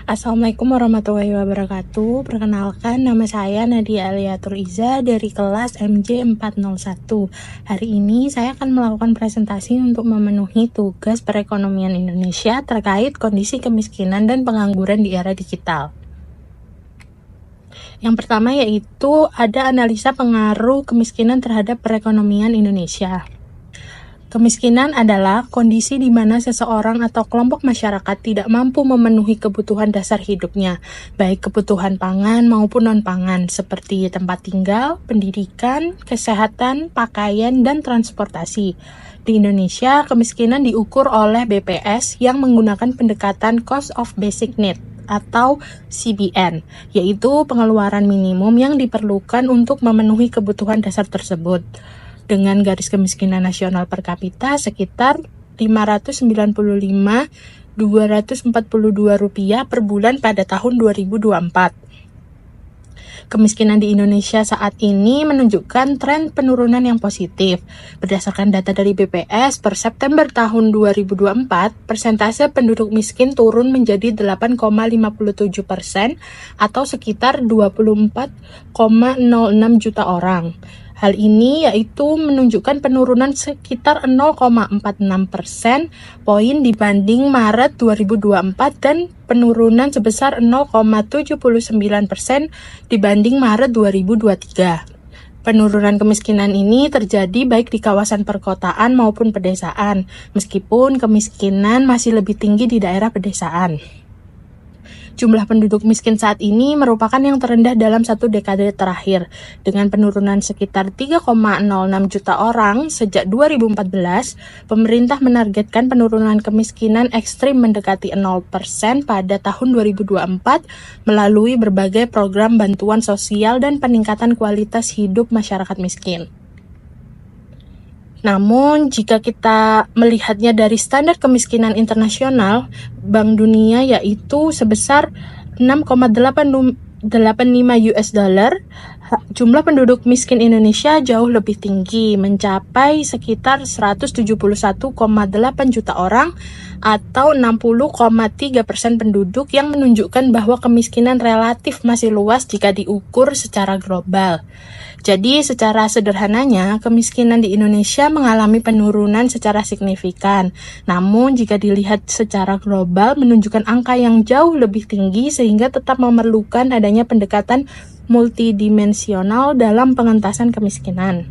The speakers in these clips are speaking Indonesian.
Assalamualaikum warahmatullahi wabarakatuh. Perkenalkan, nama saya Nadia Aliatur Iza dari kelas MJ 401. Hari ini saya akan melakukan presentasi untuk memenuhi tugas perekonomian Indonesia terkait kondisi kemiskinan dan pengangguran di era digital. Yang pertama yaitu ada analisa pengaruh kemiskinan terhadap perekonomian Indonesia. Kemiskinan adalah kondisi di mana seseorang atau kelompok masyarakat tidak mampu memenuhi kebutuhan dasar hidupnya, baik kebutuhan pangan maupun non-pangan, seperti tempat tinggal, pendidikan, kesehatan, pakaian, dan transportasi. Di Indonesia, kemiskinan diukur oleh BPS yang menggunakan pendekatan Cost of Basic Need atau CBN, yaitu pengeluaran minimum yang diperlukan untuk memenuhi kebutuhan dasar tersebut, dengan garis kemiskinan nasional per kapita sekitar Rp595.242 per bulan pada tahun 2024. Kemiskinan di Indonesia saat ini menunjukkan tren penurunan yang positif. Berdasarkan data dari BPS, per September tahun 2024, persentase penduduk miskin turun menjadi 8,57% atau sekitar 24,06 juta orang. Hal ini yaitu menunjukkan penurunan sekitar 0,46% poin dibanding Maret 2024 dan penurunan sebesar 0,79% dibanding Maret 2023. Penurunan kemiskinan ini terjadi baik di kawasan perkotaan maupun pedesaan, meskipun kemiskinan masih lebih tinggi di daerah pedesaan. Jumlah penduduk miskin saat ini merupakan yang terendah dalam satu dekade terakhir, dengan penurunan sekitar 3,06 juta orang sejak 2014. Pemerintah menargetkan penurunan kemiskinan ekstrim mendekati 0% pada tahun 2024 melalui berbagai program bantuan sosial dan peningkatan kualitas hidup masyarakat miskin. Namun, jika kita melihatnya dari standar kemiskinan internasional, Bank Dunia yaitu sebesar 6,85 US dollar, jumlah penduduk miskin Indonesia jauh lebih tinggi, mencapai sekitar 171,8 juta orang atau 60,3% penduduk, yang menunjukkan bahwa kemiskinan relatif masih luas jika diukur secara global. Jadi secara sederhananya, kemiskinan di Indonesia mengalami penurunan secara signifikan. Namun jika dilihat secara global menunjukkan angka yang jauh lebih tinggi, sehingga tetap memerlukan adanya pendekatan multidimensional dalam pengentasan kemiskinan.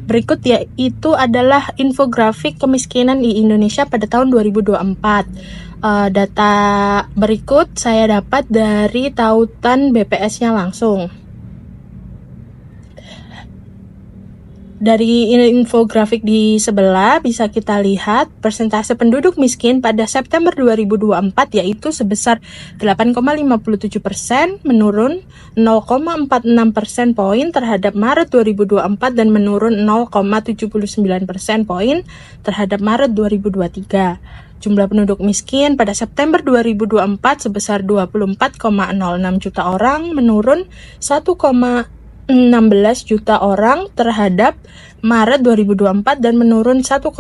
Berikut yaitu adalah infografik kemiskinan di Indonesia pada tahun 2024. Data berikut saya dapat dari tautan BPS-nya langsung. Dari infografik di sebelah bisa kita lihat persentase penduduk miskin pada September 2024 yaitu sebesar 8,57%, menurun 0,46% poin terhadap Maret 2024 dan menurun 0,79% poin terhadap Maret 2023. Jumlah penduduk miskin pada September 2024 sebesar 24,06 juta orang, menurun 1,16 juta orang terhadap Maret 2024 dan menurun 1,84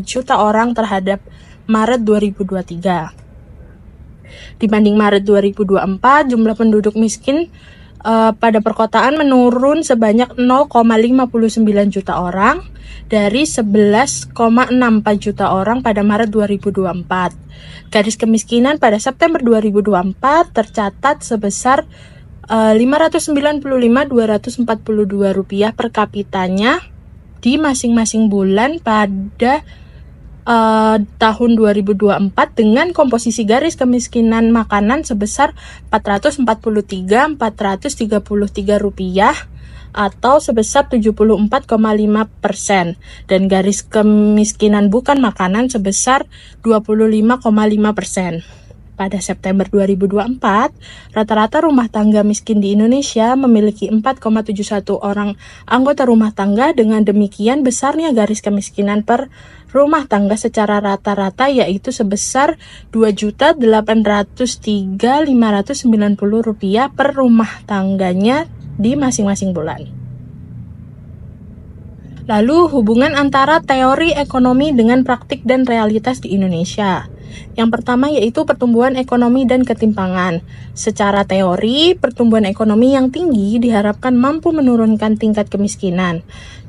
juta orang terhadap Maret 2023. Dibanding Maret 2024, jumlah penduduk miskin pada perkotaan menurun sebanyak 0,59 juta orang dari 11,64 juta orang pada Maret 2024. Garis kemiskinan pada September 2024 tercatat sebesar Rp595.242 per kapitanya di masing-masing bulan pada tahun 2024, dengan komposisi garis kemiskinan makanan sebesar Rp443.433 atau sebesar 74,5%, dan garis kemiskinan bukan makanan sebesar 25,5%. Pada September 2024, rata-rata rumah tangga miskin di Indonesia memiliki 4,71 orang anggota rumah tangga. Dengan demikian, besarnya garis kemiskinan per rumah tangga secara rata-rata yaitu sebesar Rp2.803.590 per rumah tangganya di masing-masing bulan. Lalu, hubungan antara teori ekonomi dengan praktik dan realitas di Indonesia. Yang pertama yaitu pertumbuhan ekonomi dan ketimpangan. Secara teori, pertumbuhan ekonomi yang tinggi diharapkan mampu menurunkan tingkat kemiskinan.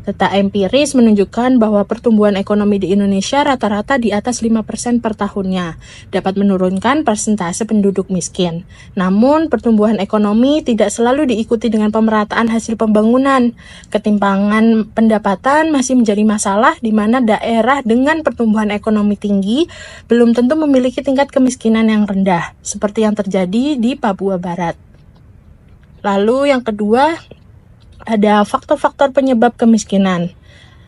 Data empiris menunjukkan bahwa pertumbuhan ekonomi di Indonesia rata-rata di atas 5% per tahunnya, dapat menurunkan persentase penduduk miskin. Namun, pertumbuhan ekonomi tidak selalu diikuti dengan pemerataan hasil pembangunan. Ketimpangan pendapatan masih menjadi masalah di mana daerah dengan pertumbuhan ekonomi tinggi belum tentu memiliki tingkat kemiskinan yang rendah, seperti yang terjadi di Papua Barat. Lalu yang kedua, ada faktor-faktor penyebab kemiskinan.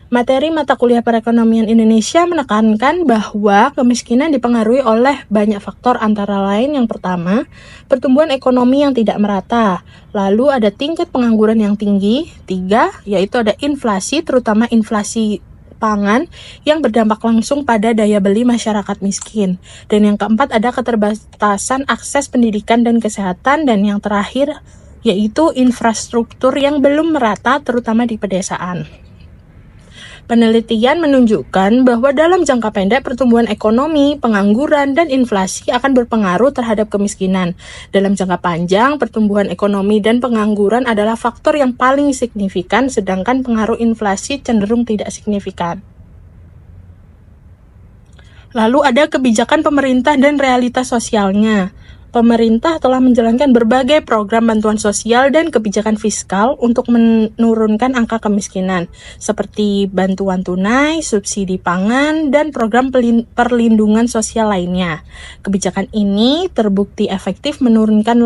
Materi mata kuliah perekonomian Indonesia menekankan bahwa kemiskinan dipengaruhi oleh banyak faktor, antara lain yang pertama, pertumbuhan ekonomi yang tidak merata. Lalu ada tingkat pengangguran yang tinggi. 3, yaitu ada inflasi, terutama inflasi pangan yang berdampak langsung pada daya beli masyarakat miskin. Dan yang keempat ada keterbatasan akses pendidikan dan kesehatan. Dan yang terakhir yaitu infrastruktur yang belum merata, terutama di pedesaan. Penelitian menunjukkan bahwa dalam jangka pendek pertumbuhan ekonomi, pengangguran, dan inflasi akan berpengaruh terhadap kemiskinan. Dalam jangka panjang, pertumbuhan ekonomi dan pengangguran adalah faktor yang paling signifikan, sedangkan pengaruh inflasi cenderung tidak signifikan. Lalu ada kebijakan pemerintah dan realitas sosialnya. Pemerintah telah menjalankan berbagai program bantuan sosial dan kebijakan fiskal untuk menurunkan angka kemiskinan, seperti bantuan tunai, subsidi pangan, dan program perlindungan sosial lainnya. Kebijakan ini terbukti efektif menurunkan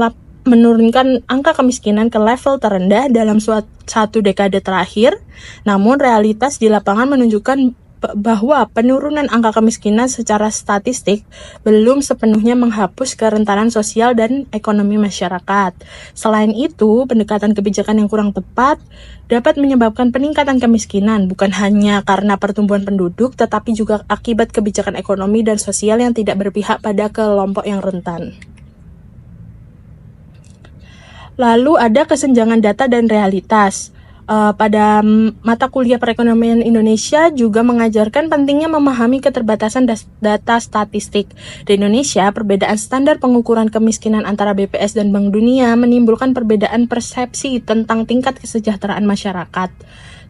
angka kemiskinan ke level terendah dalam satu dekade terakhir. Namun realitas di lapangan menunjukkan bahwa penurunan angka kemiskinan secara statistik belum sepenuhnya menghapus kerentanan sosial dan ekonomi masyarakat. Selain itu, pendekatan kebijakan yang kurang tepat dapat menyebabkan peningkatan kemiskinan, bukan hanya karena pertumbuhan penduduk, tetapi juga akibat kebijakan ekonomi dan sosial yang tidak berpihak pada kelompok yang rentan. Lalu ada kesenjangan data dan realitas. Pada mata kuliah perekonomian Indonesia juga mengajarkan pentingnya memahami keterbatasan data statistik. Di Indonesia, perbedaan standar pengukuran kemiskinan antara BPS dan Bank Dunia menimbulkan perbedaan persepsi tentang tingkat kesejahteraan masyarakat.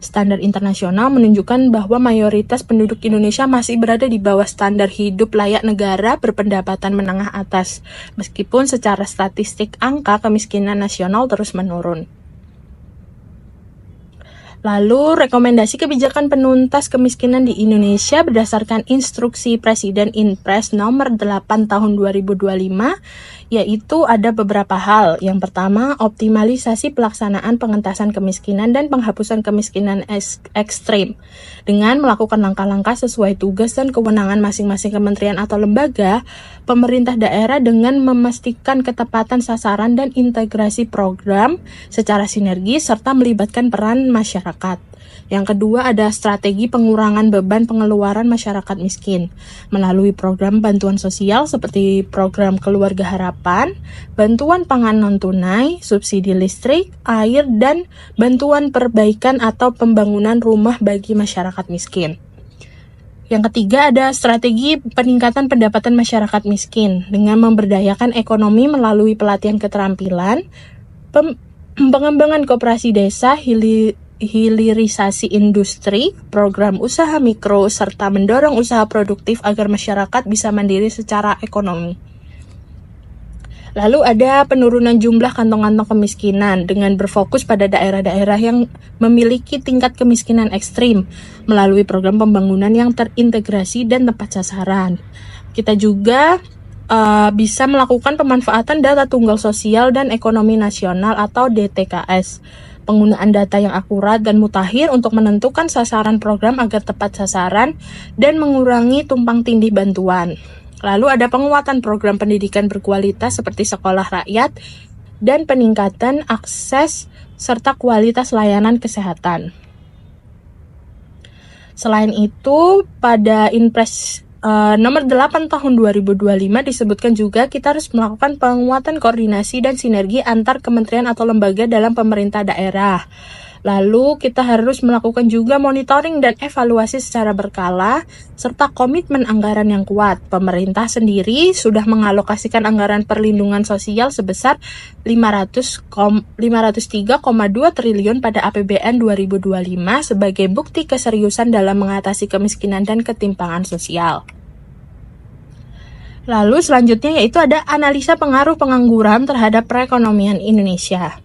Standar internasional menunjukkan bahwa mayoritas penduduk Indonesia masih berada di bawah standar hidup layak negara berpendapatan menengah atas, meskipun secara statistik angka kemiskinan nasional terus menurun. Lalu, rekomendasi kebijakan penuntas kemiskinan di Indonesia berdasarkan Instruksi Presiden Inpres nomor 8 tahun 2025, yaitu ada beberapa hal. Yang pertama, optimalisasi pelaksanaan pengentasan kemiskinan dan penghapusan kemiskinan ekstrim. Dengan melakukan langkah-langkah sesuai tugas dan kewenangan masing-masing kementerian atau lembaga, pemerintah daerah dengan memastikan ketepatan sasaran dan integrasi program secara sinergis serta melibatkan peran masyarakat. Yang kedua ada strategi pengurangan beban pengeluaran masyarakat miskin melalui program bantuan sosial seperti program Keluarga Harapan, bantuan pangan non-tunai, subsidi listrik, air, dan bantuan perbaikan atau pembangunan rumah bagi masyarakat miskin. Yang ketiga ada strategi peningkatan pendapatan masyarakat miskin dengan memberdayakan ekonomi melalui pelatihan keterampilan, pengembangan koperasi desa, hilirisasi industri, program usaha mikro, serta mendorong usaha produktif agar masyarakat bisa mandiri secara ekonomi. Lalu ada penurunan jumlah kantong-kantong kemiskinan dengan berfokus pada daerah-daerah yang memiliki tingkat kemiskinan ekstrim melalui program pembangunan yang terintegrasi dan tepat sasaran. Kita juga bisa melakukan pemanfaatan data tunggal sosial dan ekonomi nasional atau DTKS. Penggunaan data yang akurat dan mutakhir untuk menentukan sasaran program agar tepat sasaran dan mengurangi tumpang tindih bantuan. Lalu ada penguatan program pendidikan berkualitas seperti sekolah rakyat dan peningkatan akses serta kualitas layanan kesehatan. Selain itu, pada Inpres nomor 8 tahun 2025 disebutkan juga kita harus melakukan penguatan koordinasi dan sinergi antar kementerian atau lembaga dalam pemerintah daerah. Lalu kita harus melakukan juga monitoring dan evaluasi secara berkala, serta komitmen anggaran yang kuat. Pemerintah sendiri sudah mengalokasikan anggaran perlindungan sosial sebesar 503,2 triliun pada APBN 2025 sebagai bukti keseriusan dalam mengatasi kemiskinan dan ketimpangan sosial. Lalu selanjutnya yaitu ada analisa pengaruh pengangguran terhadap perekonomian Indonesia.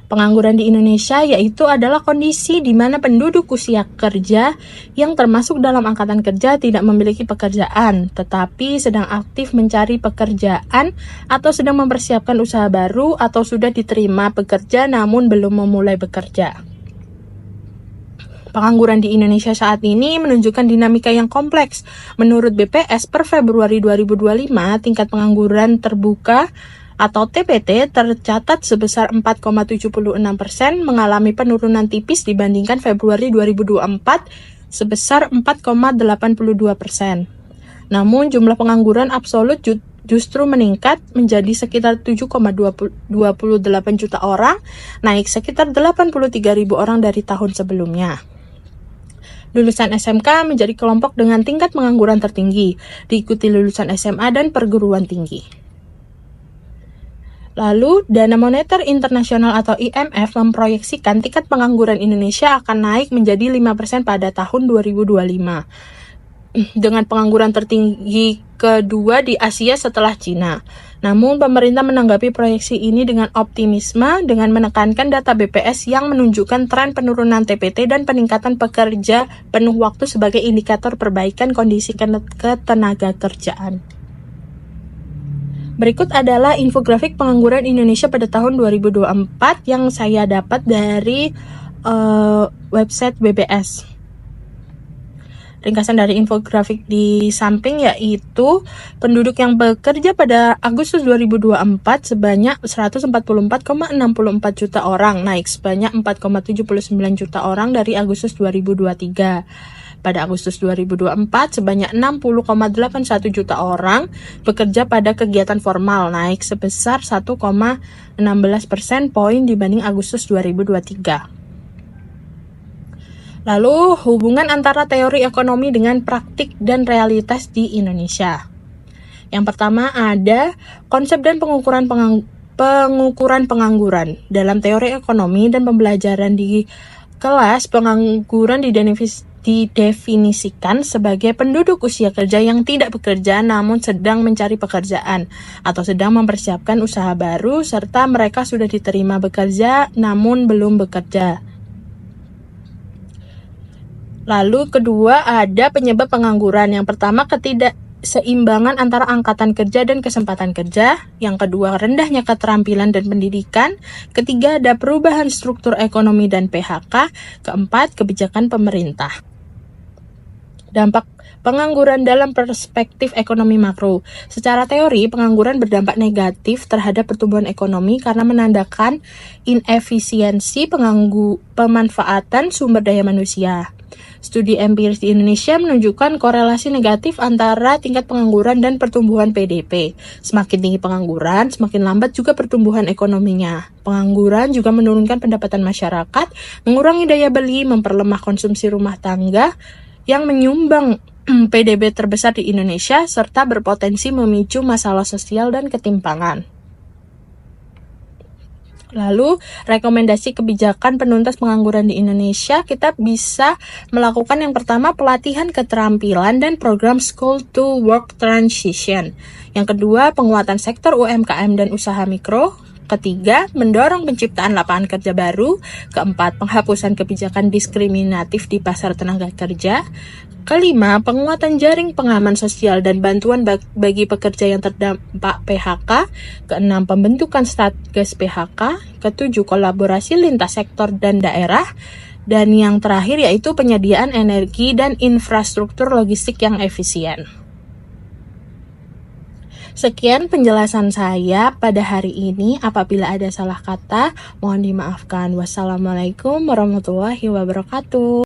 Pengangguran di Indonesia yaitu adalah kondisi di mana penduduk usia kerja yang termasuk dalam angkatan kerja tidak memiliki pekerjaan, tetapi sedang aktif mencari pekerjaan atau sedang mempersiapkan usaha baru atau sudah diterima pekerja namun belum memulai bekerja. Pengangguran di Indonesia saat ini menunjukkan dinamika yang kompleks. Menurut BPS per Februari 2025, tingkat pengangguran terbuka atau TPT tercatat sebesar 4,76%, mengalami penurunan tipis dibandingkan Februari 2024 sebesar 4,82%. Namun jumlah pengangguran absolut justru meningkat menjadi sekitar 7,28 juta orang, naik sekitar 83.000 orang dari tahun sebelumnya. Lulusan SMK menjadi kelompok dengan tingkat pengangguran tertinggi, diikuti lulusan SMA dan perguruan tinggi. Lalu, Dana Moneter Internasional atau IMF memproyeksikan tingkat pengangguran Indonesia akan naik menjadi 5% pada tahun 2025. Dengan pengangguran tertinggi kedua di Asia setelah Cina. Namun, pemerintah menanggapi proyeksi ini dengan optimisme dengan menekankan data BPS yang menunjukkan tren penurunan TPT dan peningkatan pekerja penuh waktu sebagai indikator perbaikan kondisi ketenaga kerjaan. Berikut adalah infografik pengangguran Indonesia pada tahun 2024 yang saya dapat dari website BPS. Ringkasan dari infografik di samping yaitu penduduk yang bekerja pada Agustus 2024 sebanyak 144,64 juta orang, naik sebanyak 4,79 juta orang dari Agustus 2023. Pada Agustus 2024, sebanyak 60,81 juta orang bekerja pada kegiatan formal, naik sebesar 1,16% poin dibanding Agustus 2023. Lalu, hubungan antara teori ekonomi dengan praktik dan realitas di Indonesia. Yang pertama ada konsep dan pengukuran pengangguran. Dalam teori ekonomi dan pembelajaran di kelas, pengangguran didefinisikan sebagai penduduk usia kerja yang tidak bekerja namun sedang mencari pekerjaan atau sedang mempersiapkan usaha baru serta mereka sudah diterima bekerja namun belum bekerja. Lalu kedua ada penyebab pengangguran. Yang pertama ketidakseimbangan antara angkatan kerja dan kesempatan kerja. Yang kedua rendahnya keterampilan dan pendidikan. Ketiga ada perubahan struktur ekonomi dan PHK. Keempat kebijakan pemerintah. Dampak pengangguran dalam perspektif ekonomi makro. Secara teori, pengangguran berdampak negatif terhadap pertumbuhan ekonomi karena menandakan inefisiensi pemanfaatan sumber daya manusia. Studi empiris di Indonesia menunjukkan korelasi negatif antara tingkat pengangguran dan pertumbuhan PDB. Semakin tinggi pengangguran, semakin lambat juga pertumbuhan ekonominya. Pengangguran juga menurunkan pendapatan masyarakat, mengurangi daya beli, memperlemah konsumsi rumah tangga, yang menyumbang PDB terbesar di Indonesia serta berpotensi memicu masalah sosial dan ketimpangan. Lalu, rekomendasi kebijakan penuntas pengangguran di Indonesia, kita bisa melakukan yang pertama pelatihan keterampilan dan program School to Work Transition. Yang kedua, penguatan sektor UMKM dan usaha mikro. Ketiga, mendorong penciptaan lapangan kerja baru. Keempat, penghapusan kebijakan diskriminatif di pasar tenaga kerja. Kelima, penguatan jaring pengaman sosial dan bantuan bagi pekerja yang terdampak PHK. Keenam, pembentukan Satgas PHK. Ketujuh, kolaborasi lintas sektor dan daerah. Dan yang terakhir yaitu penyediaan energi dan infrastruktur logistik yang efisien. Sekian penjelasan saya pada hari ini. Apabila ada salah kata, mohon dimaafkan. Wassalamualaikum warahmatullahi wabarakatuh.